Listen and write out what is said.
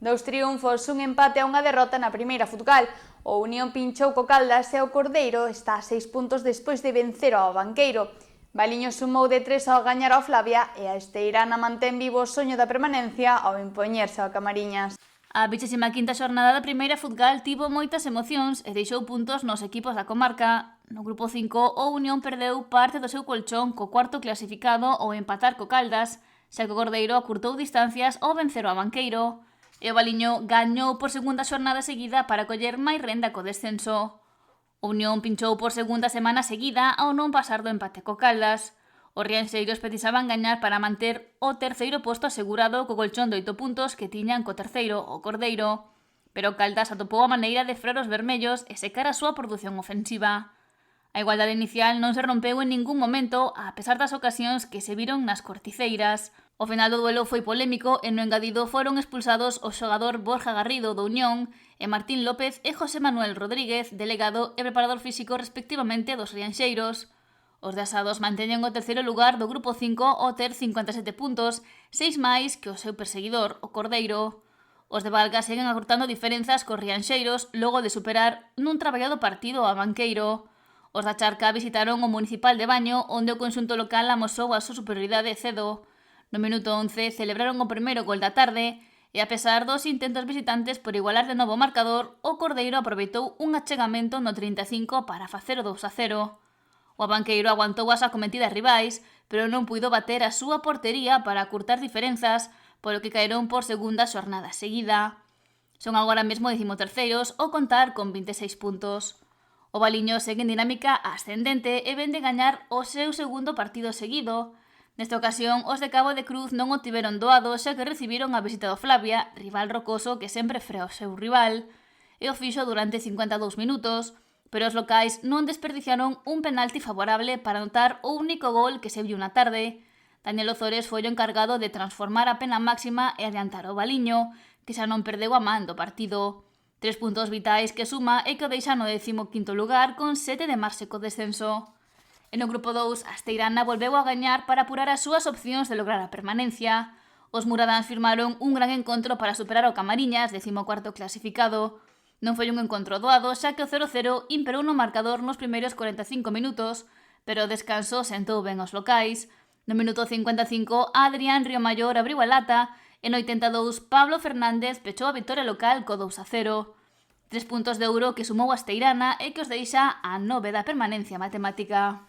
Dous triunfos, un empate e unha derrota na primeira futcal. O Unión pinchou co Caldas e o Cordeiro está a 6 puntos despois de vencer ao Banqueiro. Valiño sumou de 3 ao gañar ao Flavia e a Esteirana mantén vivo o soño da permanencia ao impoñerse ao Camariñas. A 25ª xornada da primeira futgal tivo moitas emocións e deixou puntos nos equipos da comarca. No grupo 5, o Unión perdeu parte do seu colchón co cuarto clasificado ao empatar co Caldas, xa que o Cordeiro acurtou distancias ao vencer ao Banqueiro. E o Valiño gañou por segunda xornada seguida para coller máis renda co descenso. O Unión pinchou por segunda semana seguida ao non pasar do empate co Caldas. Os rianxeiros precisaban gañar para manter o terceiro posto asegurado co colchón de 8 puntos que tiñan co terceiro, o Cordeiro. Pero o Caldas atopou a maneira de frear os vermellos e secar a súa produción ofensiva. A igualdade inicial non se rompeu en ningún momento, a pesar das ocasións que se viron nas corticeiras. O final do duelo foi polémico e no engadido foron expulsados o xogador Borja Garrido do Unión e Martín López e José Manuel Rodríguez, delegado e preparador físico respectivamente dos rianxeiros. Os de Asados manteñen o terceiro lugar do grupo 5 ao ter 57 puntos, 6 máis que o seu perseguidor, o Cordeiro. Os de Valga seguen acortando diferenzas cos rianxeiros logo de superar nun traballado partido ao Banqueiro. Os da Charca visitaron o Municipal de Baño, onde o conxunto local amosou a súa superioridade cedo. No minuto 11 celebraron o primeiro gol da tarde e a pesar dos intentos visitantes por igualar de novo o marcador, o Cordeiro aproveitou un achegamento no 35 para facer o 2-0. O Banqueiro aguantou as acometidas rivais, pero non puido bater a súa portería para acurtar diferenzas, polo que caeron por segunda xornada seguida. Son agora mesmo 13º ao contar con 26 puntos. O Valiño segue en dinámica ascendente e ven de gañar o seu segundo partido seguido. Nesta ocasión, os de Cabo de Cruz non o tiveron doado xa que recibiron a visita do Flavia, rival rocoso que sempre frea o seu rival, e o fixo durante 52 minutos, pero os locais non desperdiciaron un penalti favorable para anotar o único gol que se viu na tarde. Daniel Ozores foi o encargado de transformar a pena máxima e adiantar o Valiño, que xa non perdeu a man do partido. 3 puntos vitais que suma e que o deixa no 15º lugar con 7 de marxe co descenso. E no grupo 2, a Esteirana volveu a gañar para apurar as súas opcións de lograr a permanencia. Os muradáns firmaron un gran encontro para superar o Camariñas, 14º clasificado. Non foi un encontro doado, xa que o 0-0 imperou no marcador nos primeiros 45 minutos, pero o descanso sentou ben aos locais. No minuto 55, Adrián Riomayor abriu a lata e no 82, Pablo Fernández pechou a vitória local co 2-0. 3 puntos de ouro que sumou a Esteirana e que os deixa a 9 da permanencia matemática.